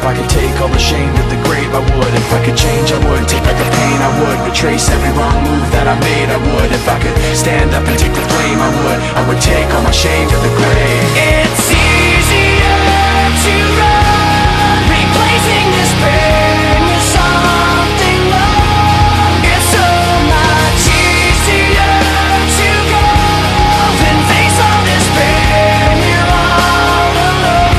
I could take all the shame to the grave, I would. If I could change, I would. Take back the pain, I would. Retrace every wrong move that I made, I would. If I could stand up and take the flame, I would. I would take all my shame to the grave. It's easier to run, replacing this pain with something more. It's so much easier to go than face all this pain. You're all alone.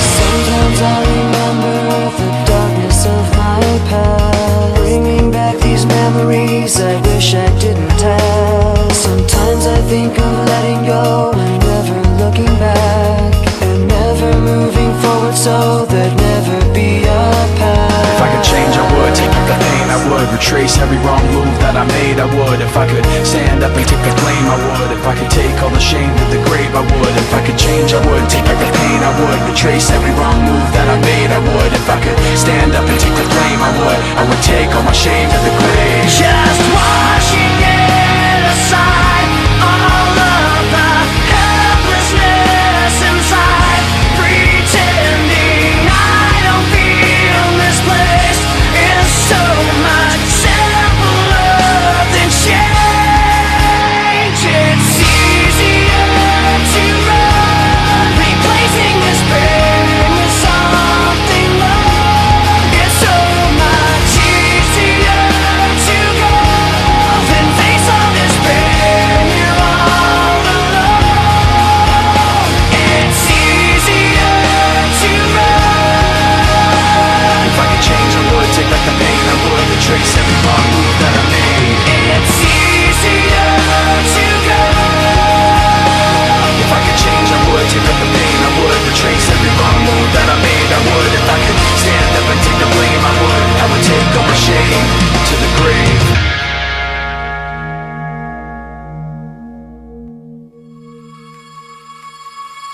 Sometimes I remember the darkness of my past, bringing back these memories I wish I didn't have. Sometimes I think of letting go and never looking back, and never moving forward so there'd never be a path. If I could change, I would. Take back the pain, I would. Retrace every wrong move that I made, I would. If I could stand up and take the blame, I would. If I could take all the shame to the grave, I would. If I could change, I would. Take back the pain, I would. Retrace every wrong move that I made, I would. If I could stand up